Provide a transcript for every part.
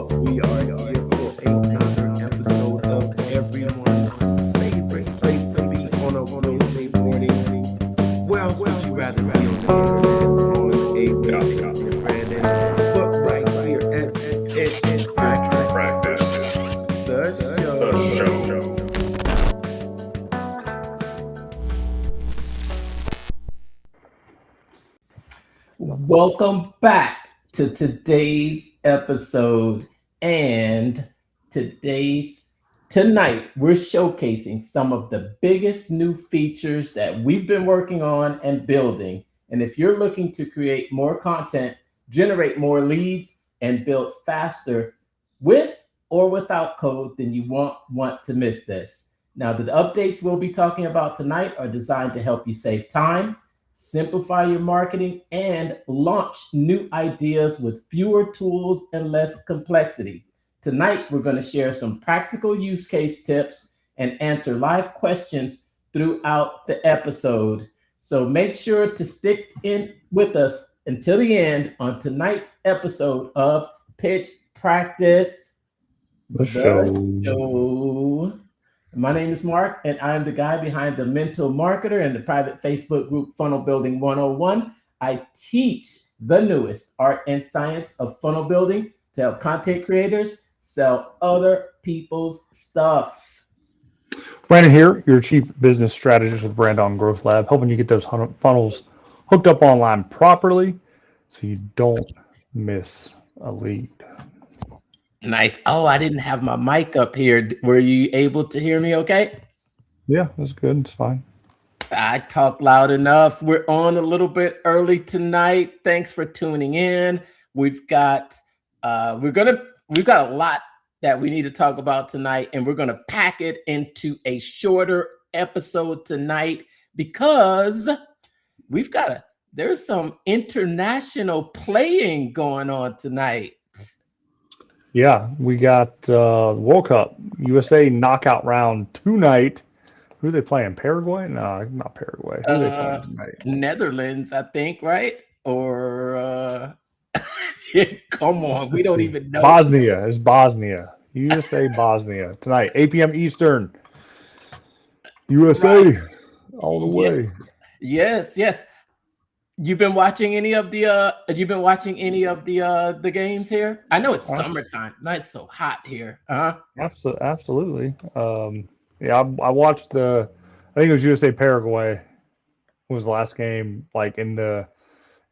We are here for another episode of everyone's favorite place to be on a Wednesday morning. Where else would you rather be on the internet on a Wednesday morning, Brandon? But right here at Practice, the show. Welcome back to today's episode, and tonight we're showcasing some of the biggest new features that we've been working on and building. And if you're looking to create more content, generate more leads, and build faster with or without code, then you won't want to miss this. Now, the updates we'll be talking about tonight are designed to help you save time, simplify your marketing, and launch new ideas with fewer tools and less complexity. Tonight, we're going to share some practical use case tips and answer live questions throughout the episode. So make sure to stick in with us until the end on tonight's episode of Pitch Practice, The show. My name is Mark, and I'm the guy behind the Mental Marketer and the private Facebook group Funnel Building 101. I teach the newest art and science of funnel building to help content creators sell other people's stuff. Brandon here, your Chief Business Strategist with Brand On Growth Lab, helping you get those funnels hooked up online properly so you don't miss a lead. Nice. Oh, I didn't have my mic up here. Were you able to hear me okay? Yeah, that's good. It's fine. I talk loud enough. We're on a little bit early tonight. Thanks for tuning in. We've got a lot that we need to talk about tonight, and we're gonna pack it into a shorter episode tonight because there's some international playing going on tonight. Yeah, we got World Cup, USA knockout round tonight. Who are they playing? Paraguay? No, not Paraguay. Who are they playing tonight? Netherlands, I think, right? Or come on, we don't even know. Bosnia. It's Bosnia. USA Bosnia tonight, 8 p.m. Eastern. USA all the way. Yes. You've been watching any of the games here? I know it's summertime. It's so hot here. Absolutely. Yeah, I watched I think it was USA Paraguay was the last game, like in the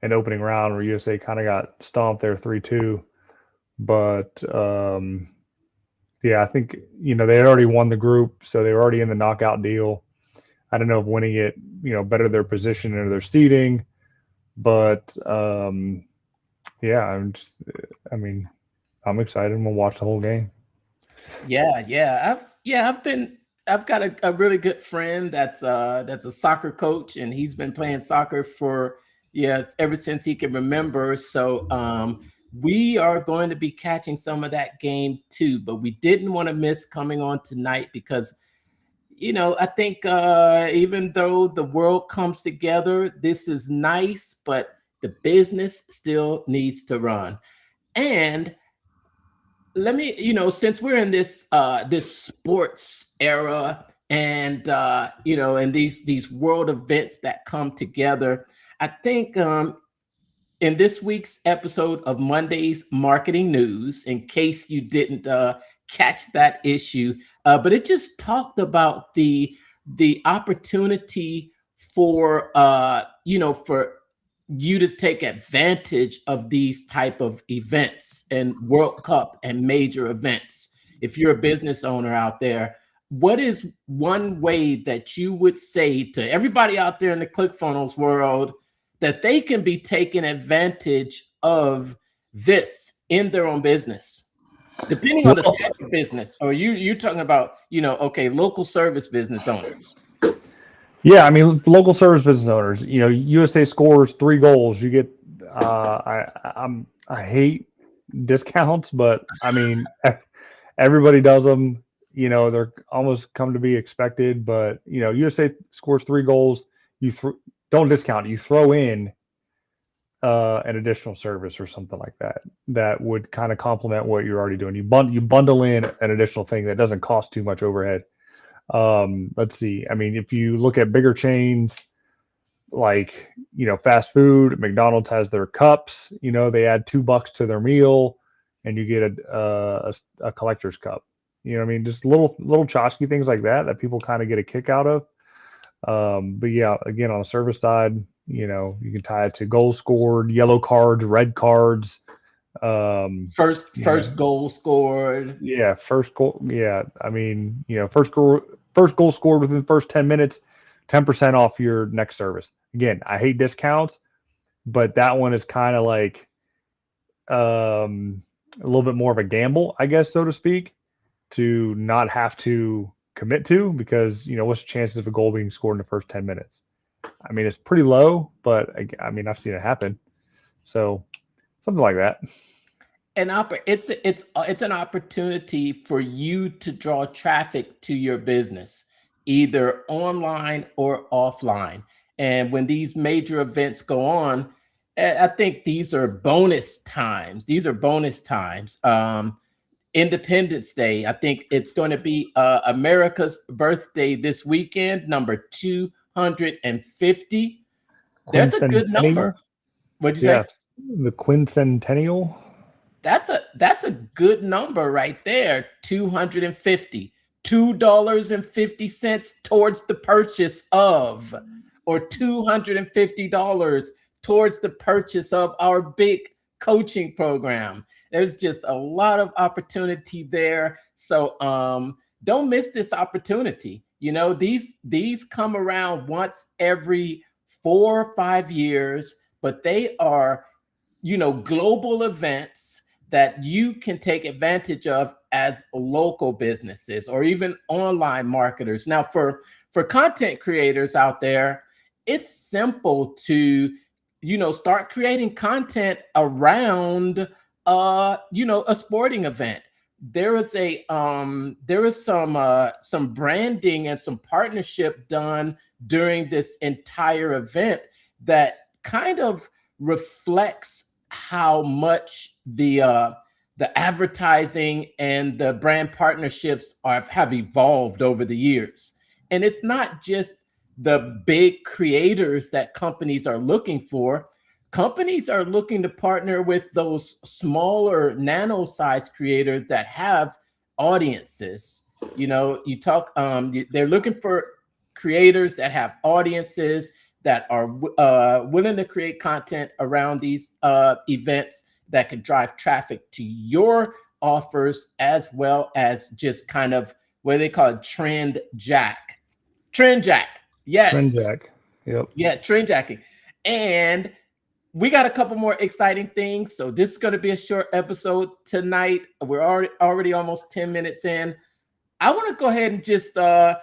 opening round where USA kind of got stomped there 3-2. But yeah, I think they had already won the group, so they were already in the knockout deal. I don't know if winning it, bettered their position or their seeding. But yeah, I'm excited. I'm gonna watch the whole game. Yeah. I've got a really good friend that's a soccer coach, and he's been playing soccer for ever since he can remember. So we are going to be catching some of that game too, but we didn't want to miss coming on tonight because I think even though the world comes together, this is nice, but the business still needs to run. And let me, since we're in this sports era and and these world events that come together, I think in this week's episode of Monday's Marketing News, in case you didn't catch that issue, but it just talked about the opportunity for for you to take advantage of these type of events and World Cup and major events. If you're a business owner out there, what is one way that you would say to everybody out there in the ClickFunnels world that they can be taking advantage of this in their own business? Depending on the type of business, or you're talking about, local service business owners. Yeah, local service business owners. USA scores 3 goals. You get. I hate discounts, but everybody does them. They're almost come to be expected. But USA scores 3 goals. You don't discount. You throw in an additional service or something like that that would kind of complement what you're already doing. You bundle in an additional thing that doesn't cost too much overhead. Let's see. I mean, if you look at bigger chains like, fast food, McDonald's has their cups. They add $2 to their meal, and you get a collector's cup. You know what I mean? Just little tchotchke things like that people kind of get a kick out of. But yeah, again, on the service side, you can tie it to goals scored, yellow cards, red cards. First goal scored. Yeah, first goal. Yeah, I mean, first goal scored within the first 10 minutes, 10% off your next service. Again, I hate discounts, but that one is kind of like a little bit more of a gamble, I guess, so to speak, to not have to commit to, because what's the chances of a goal being scored in the first 10 minutes? I mean, it's pretty low, but I mean, I've seen it happen. So something like that. And it's an opportunity for you to draw traffic to your business, either online or offline. And when these major events go on, I think these are bonus times. Independence Day, I think it's going to be America's birthday this weekend, number 250. That's a good number. What'd you say? The quincentennial. That's a good number right there. 250. $2.50 towards the purchase of, or $250 towards the purchase of our big coaching program. There's just a lot of opportunity there. So don't miss this opportunity. These come around once every 4 or 5 years, but they are, global events that you can take advantage of as local businesses or even online marketers. Now, for content creators out there, it's simple to, start creating content around, a sporting event. There is some branding and some partnership done during this entire event that kind of reflects how much the advertising and the brand partnerships have evolved over the years. And it's not just the big creators that companies are looking for. Companies are looking to partner with those smaller nano-sized creators that have audiences. They're looking for creators that have audiences that are willing to create content around these events that can drive traffic to your offers, as well as just kind of what they call trend jack. Yes. Trend jack. Yep. Yeah, trend jacking. And we got a couple more exciting things. So this is going to be a short episode tonight. We're already almost 10 minutes in. I want to go ahead and just, a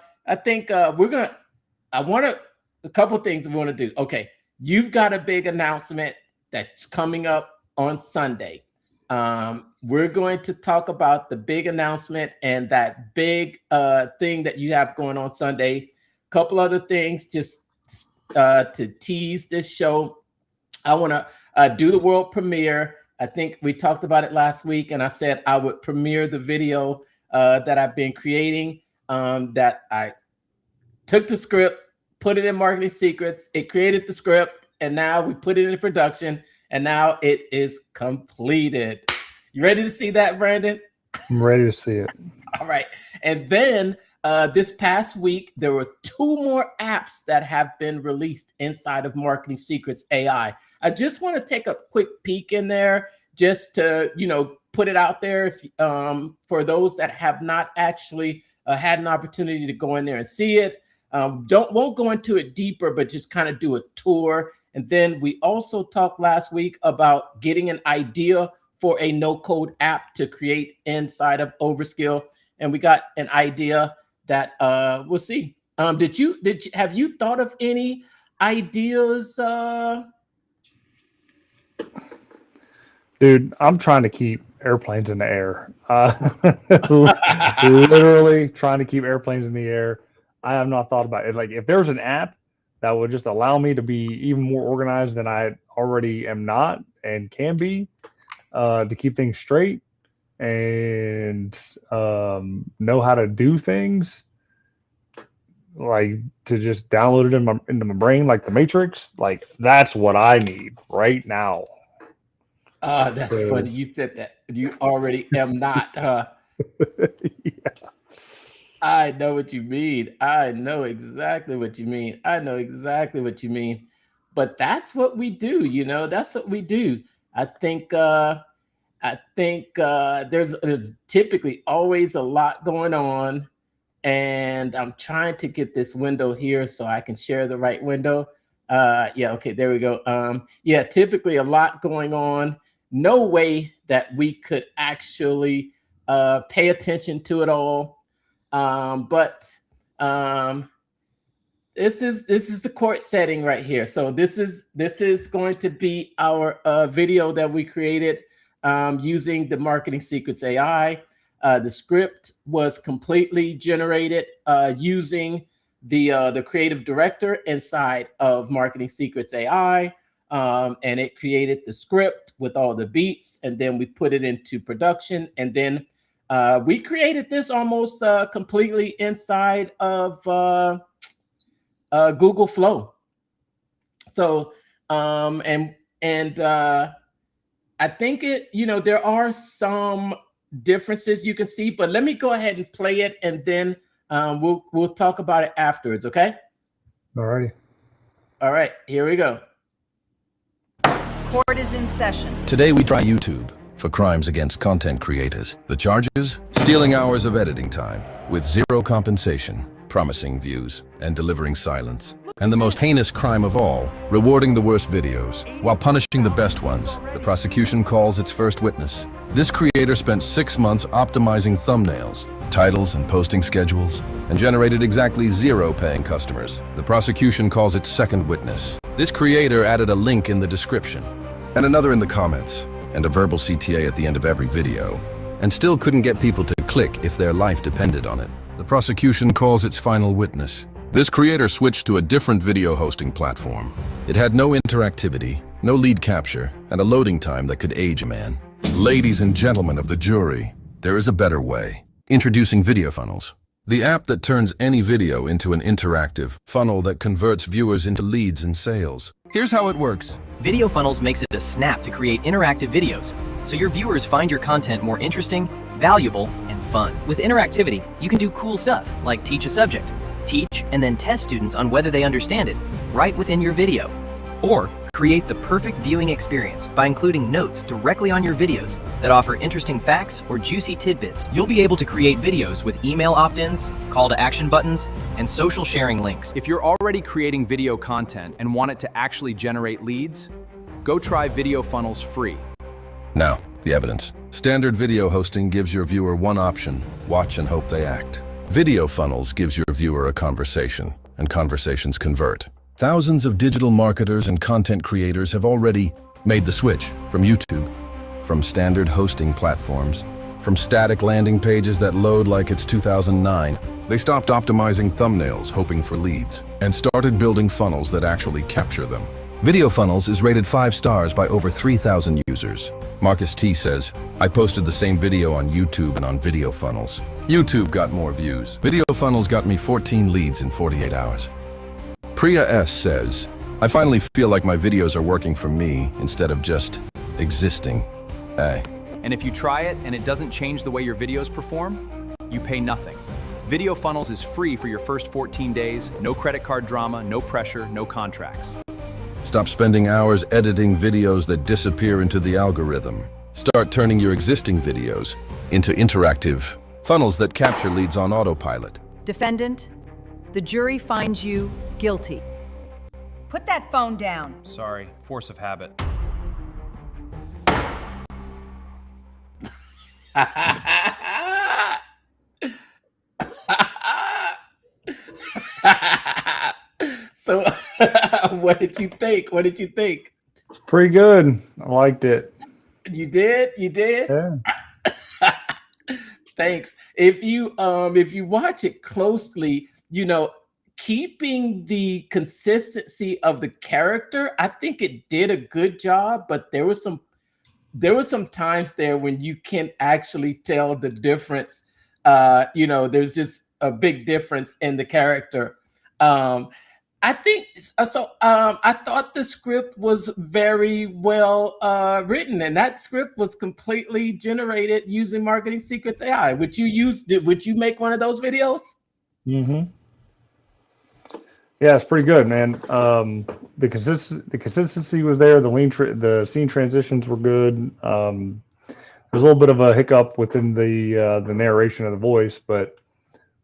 couple things we want to do. Okay. You've got a big announcement that's coming up on Sunday. We're going to talk about the big announcement and that big thing that you have going on Sunday. Couple other things just to tease this show. I want to do the world premiere. I think we talked about it last week, and I said I would premiere the video that I've been creating, that I took the script, put it in Marketing Secrets, it created the script, and now we put it in production, and now it is completed. You ready to see that, Brandon? I'm ready to see it. All right. And then this past week, there were 2 more apps that have been released inside of Marketing Secrets AI. I just want to take a quick peek in there just to, put it out there if, for those that have not actually had an opportunity to go in there and see it. Won't go into it deeper, but just kind of do a tour. And then we also talked last week about getting an idea for a no-code app to create inside of Overskill. And we got an idea that we'll see. Have you thought of any ideas? Dude, I'm trying to keep airplanes in the air. Literally trying to keep airplanes in the air. I have not thought about it. Like, if there's an app that would just allow me to be even more organized than I already am not and can be, to keep things straight and know how to do things, like to just download it into my brain like the Matrix. Like that's what I need right now. That's funny. You said that. You already am not, huh? Yeah. I know what you mean. I know exactly what you mean. I know exactly what you mean. But that's what we do, that's what we do. I think there's typically always a lot going on. And I'm trying to get this window here so I can share the right window. Yeah, okay, there we go. Yeah, typically a lot going on. No way that we could actually pay attention to it all. But this is the court setting right here. So this is going to be our video that we created using the Marketing Secrets AI. The script was completely generated using the creative director inside of Marketing Secrets AI. And it created the script with all the beats, and then we put it into production. And then we created this almost completely inside of Google Flow. So, I think there are some differences you can see, but let me go ahead and play it, and then we'll talk about it afterwards. Okay. Alrighty. All right, here we go. Court is in session. Today we try YouTube for crimes against content creators. The charges? Stealing hours of editing time with zero compensation, promising views, and delivering silence. And the most heinous crime of all, rewarding the worst videos while punishing the best ones. The prosecution calls its first witness. This creator spent 6 months optimizing thumbnails, titles, and posting schedules, and generated exactly 0 paying customers. The prosecution calls its second witness. This creator added a link in the description, and another in the comments, and a verbal CTA at the end of every video, and still couldn't get people to click if their life depended on it. The prosecution calls its final witness. This creator switched to a different video hosting platform. It had no interactivity, no lead capture, and a loading time that could age a man. Ladies and gentlemen of the jury, there is a better way. Introducing Video Funnels, the app that turns any video into an interactive funnel that converts viewers into leads and sales. Here's how it works. Video Funnels makes it a snap to create interactive videos, so your viewers find your content more interesting, valuable, and fun. With interactivity, you can do cool stuff like teach a subject, teach and then test students on whether they understand it right within your video. Or create the perfect viewing experience by including notes directly on your videos that offer interesting facts or juicy tidbits. You'll be able to create videos with email opt-ins, call to action buttons, and social sharing links. If you're already creating video content and want it to actually generate leads, go try Video Funnels free. Now, the evidence. Standard video hosting gives your viewer one option: watch and hope they act. Video Funnels gives your viewer a conversation, and conversations convert. Thousands of digital marketers and content creators have already made the switch from YouTube, from standard hosting platforms, from static landing pages that load like it's 2009. They stopped optimizing thumbnails, hoping for leads, and started building funnels that actually capture them. Video Funnels is rated 5 stars by over 3,000 users. Marcus T says, I posted the same video on YouTube and on Video Funnels. YouTube got more views. Video Funnels got me 14 leads in 48 hours. Priya S says, I finally feel like my videos are working for me instead of just existing. And if you try it and it doesn't change the way your videos perform, you pay nothing. Video Funnels is free for your first 14 days, no credit card drama, no pressure, no contracts. Stop spending hours editing videos that disappear into the algorithm. Start turning your existing videos into interactive funnels that capture leads on autopilot. Defendant, the jury finds you guilty. Put that phone down. Sorry, force of habit. So what did you think? What did you think? It's pretty good. I liked it. You did? You did? Yeah. Thanks. If you watch it closely, keeping the consistency of the character, I think it did a good job, but there were some times there when you can actually tell the difference. There's just a big difference in the character. I think so. I thought the script was very well written, and that script was completely generated using Marketing Secrets AI. Would you make one of those videos? Mm-hmm. Yeah, it's pretty good, man. The consistency was there. The scene transitions were good. There's a little bit of a hiccup within the narration of the voice, but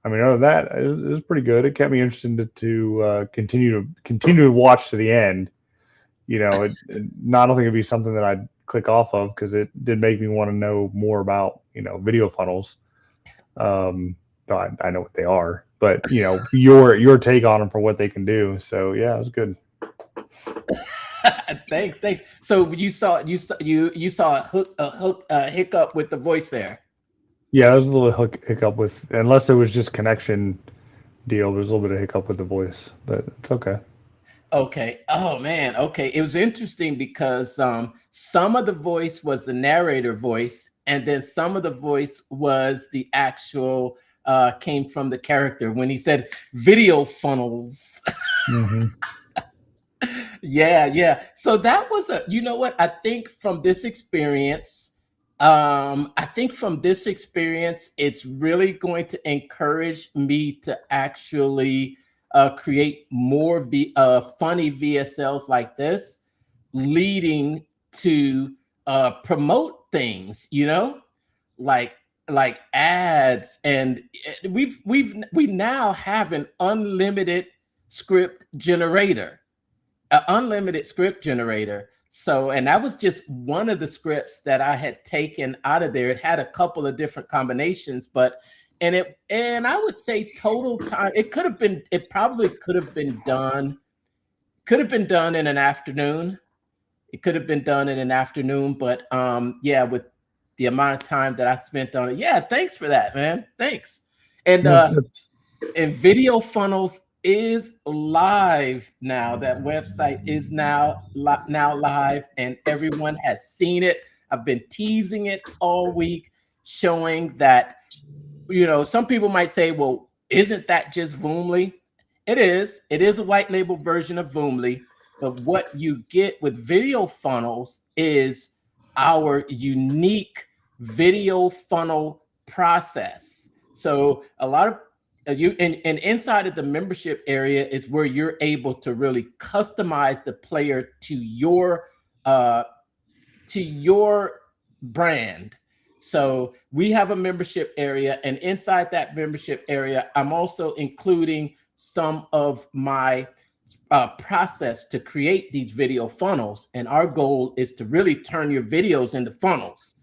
I mean, other than that, it was pretty good. It kept me interested to continue to watch to the end. I don't think it'd be something that I'd click off of, because it did make me want to know more about video funnels. I know what they are, but your take on them for what they can do. So yeah, it was good. Thanks. So you saw a hiccup with the voice there. Yeah, there was a little hiccup with, unless it was just connection deal. There's a little bit of hiccup with the voice, but it's okay. Okay. Oh man. Okay. It was interesting because some of the voice was the narrator voice, and then some of the voice was the actual came from the character when he said video funnels. Mm-hmm. Yeah. So that was I think from this experience, it's really going to encourage me to actually create more funny VSLs like this, leading to promote things, like ads, and we now have an unlimited script generator. So, and that was just one of the scripts that I had taken out of there. It had a couple of different combinations, and I would say total time, it probably could have been done in an afternoon. But with the amount of time that I spent on it. Yeah, thanks for that, man. Thanks. And Video Funnels is live now. That website is now live, and everyone has seen it. I've been teasing it all week, showing that, some people might say, well, isn't that just Voomly? It is a white label version of Voomly, but what you get with Video Funnels is our unique video funnel process. So a lot of and inside of the membership area is where you're able to really customize the player to your brand. So we have a membership area, and inside that membership area, I'm also including some of my process to create these video funnels. And our goal is to really turn your videos into funnels.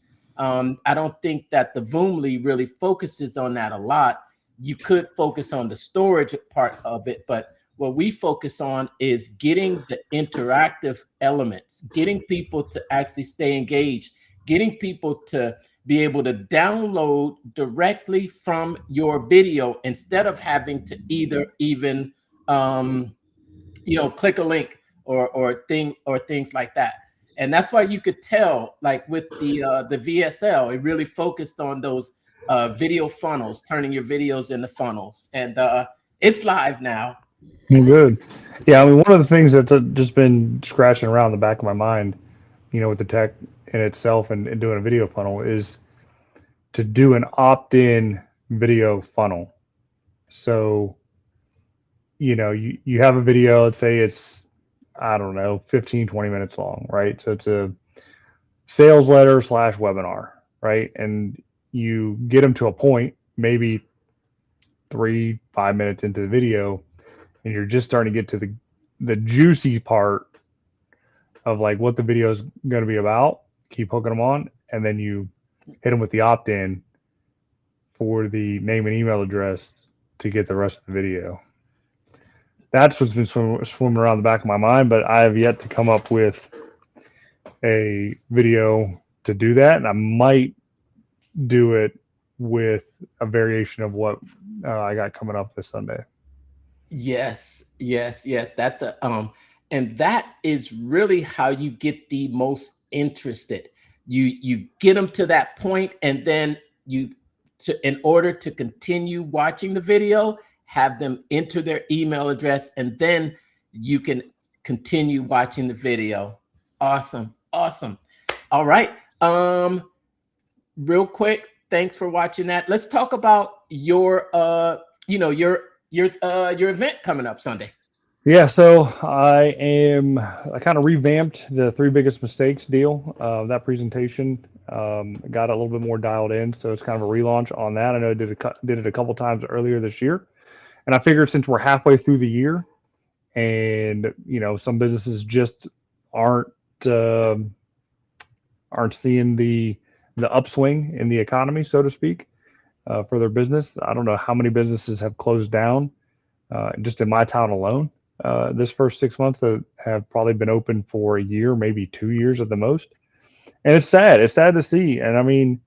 I don't think that the Voomly really focuses on that a lot. You could focus on the storage part of it, but what we focus on is getting the interactive elements, getting people to actually stay engaged, getting people to be able to download directly from your video instead of having to even click a link or things like that. And that's why you could tell, like with the VSL, it really focused on those video funnels, turning your videos into funnels. And it's live now. Good. Yeah, I mean, one of the things that's just been scratching around the back of my mind, with the tech in itself and doing a video funnel, is to do an opt-in video funnel. So, you have a video, let's say it's, 15, 20 minutes long, right? So it's a sales letter / webinar, right? And you get them to a point, maybe 3-5 minutes into the video, and you're just starting to get to the juicy part of like what the video is going to be about. Keep hooking them on, and then you hit them with the opt-in for the name and email address to get the rest of the video. That's what's been swimming around the back of my mind, but I have yet to come up with a video to do that, and I might do it with a variation of what I got coming up this Sunday. Yes, yes, yes. That's a and that is really how you get the most interested. You get them to that point, and then you in order to continue watching the video, have them enter their email address, and then you can continue watching the video. Awesome, awesome. All right. Real quick, thanks for watching that. Let's talk about your your event coming up Sunday. Yeah, so I kind of revamped the three biggest mistakes deal. That presentation got a little bit more dialed in, so it's kind of a relaunch on that. I know I did it a couple times earlier this year, and I figured since we're halfway through the year, and some businesses just aren't seeing the upswing in the economy, so to speak, for their business. I don't know how many businesses have closed down just in my town alone. This first 6 months that have probably been open for a year, maybe 2 years at the most. And it's sad. It's sad to see. And I mean,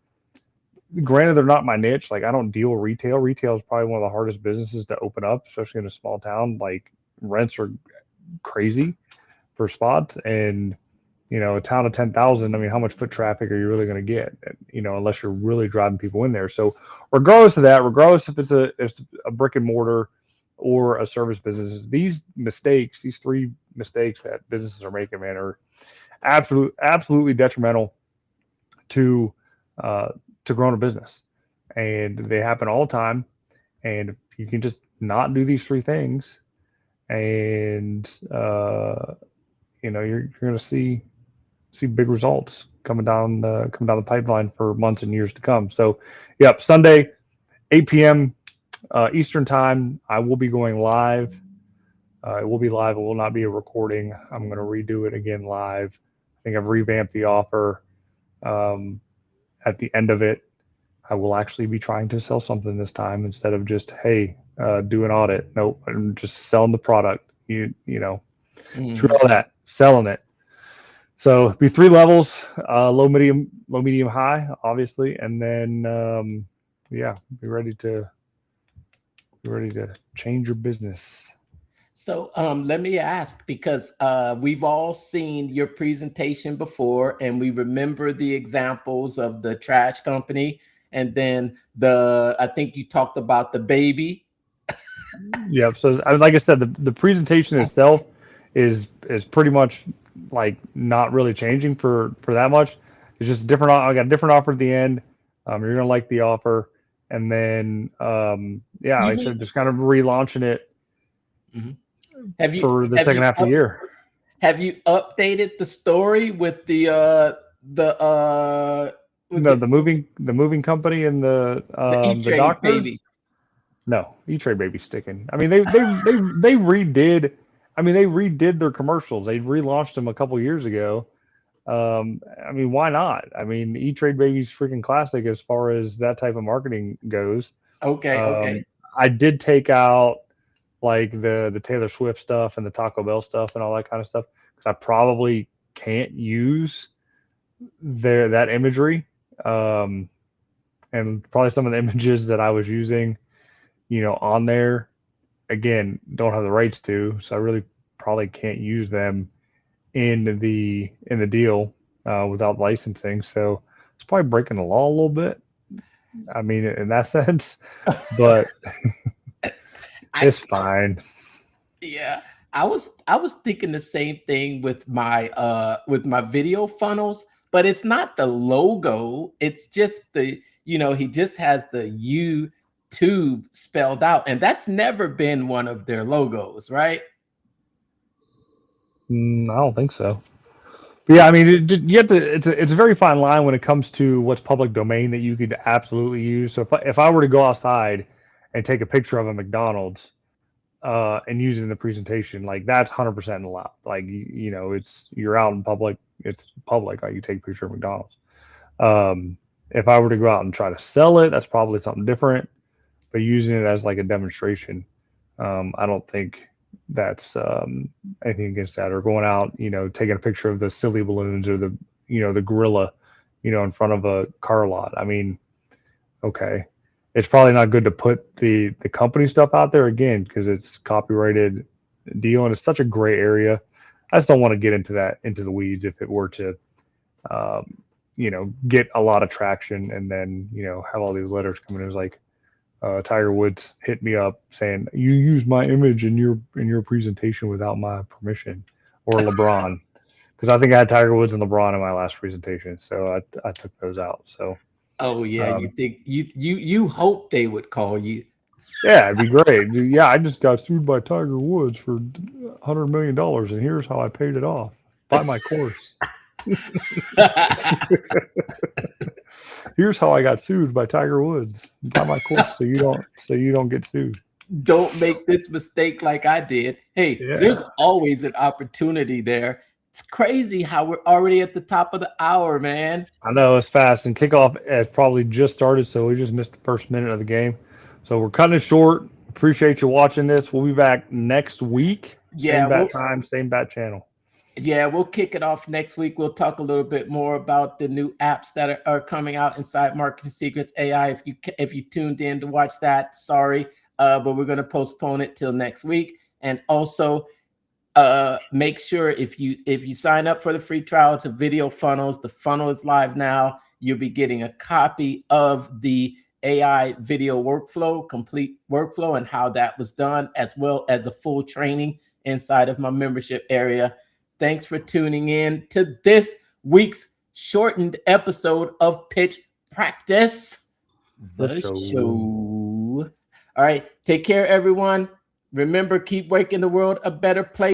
granted, they're not my niche. Like, I don't deal with retail. Retail is probably one of the hardest businesses to open up, especially in a small town. Like, rents are crazy for spots. And, a town of 10,000, I mean, how much foot traffic are you really going to get, unless you're really driving people in there. So regardless of that, regardless if it's a brick and mortar or a service business, these three mistakes that businesses are making, man, are absolutely detrimental to growing a business. And they happen all the time. And if you can just not do these three things, and you're going to see big results coming down the pipeline for months and years to come. So, yep, Sunday, 8 p.m. Eastern time, I will be going live. It will be live. It will not be a recording. I'm going to redo it again live. I think I've revamped the offer. At the end of it, I will actually be trying to sell something this time instead of just, hey, do an audit. Nope, I'm just selling the product. Through all that, selling it. So it'll be 3 levels: low, medium, high, obviously, and then be ready to change your business. So let me ask, because we've all seen your presentation before, and we remember the examples of the trash company, and then I think you talked about the baby. Yep. So like I said, the presentation itself is pretty much like not really changing for that much. It's just different. I got a different offer at the end. You're gonna like the offer, and then like I said, just kind of relaunching it. Mm-hmm. For the second half of the year. Have you updated the story with the moving company and the E-Trade doctor? baby? No, E-Trade baby's sticking. I mean, they redid. I mean, they redid their commercials. They relaunched them a couple years ago. I mean, why not? I mean, E-Trade baby's freaking classic as far as that type of marketing goes. Okay. I did take out like the Taylor Swift stuff and the Taco Bell stuff and all that kind of stuff, because I probably can't use that imagery. And probably some of the images that I was using, on there, again, don't have the rights to, so I really probably can't use them in the deal without licensing. So it's probably breaking the law a little bit. I mean, in that sense, but it's fine. Yeah, I was thinking the same thing with my video funnels, but it's not the logo. It's just he just has the YouTube spelled out, and that's never been one of their logos, right? I don't think so. But yeah, I mean, you have to. It's a very fine line when it comes to what's public domain that you could absolutely use. So if I were to go outside and take a picture of a McDonald's and use it in the presentation, like that's 100% allowed. Like you're out in public, it's public. Like you take a picture of McDonald's. If I were to go out and try to sell it, that's probably something different. But using it as like a demonstration, I don't think that's anything against that. Or going out, taking a picture of the silly balloons or the gorilla, in front of a car lot. I mean, okay. it's probably not good to put the company stuff out there again because it's copyrighted deal and it's such a gray area. I just don't want to get into the weeds if it were to, get a lot of traction and then have all these letters coming. It was like Tiger Woods hit me up saying you used my image in your presentation without my permission, or LeBron, because I think I had Tiger Woods and LeBron in my last presentation, so I took those out. So. Oh yeah, you think you hope they would call you? Yeah, it'd be great. Yeah, I just got sued by Tiger Woods for $100 million, and here's how I paid it off. Buy my course. Here's how I got sued by Tiger Woods. Buy my course so you don't get sued. Don't make this mistake like I did. Hey, there's always an opportunity there. It's crazy how we're already at the top of the hour, man. I know it's fast, and kickoff has probably just started, so we just missed the first minute of the game. So we're cutting it short. Appreciate you watching this. We'll be back next week. Yeah, same bat time, same bat channel. Yeah, we'll kick it off next week. We'll talk a little bit more about the new apps that are coming out inside Marketing Secrets AI. If you tuned in to watch that, sorry, but we're going to postpone it till next week. And also, make sure if you sign up for the free trial to Video Funnels, the funnel is live now. You'll be getting a copy of the AI video workflow, complete workflow, and how that was done, as well as a full training inside of my membership area. Thanks for tuning in to this week's shortened episode of Pitch Practice, the show. All right, take care, everyone. Remember, keep making the world a better place.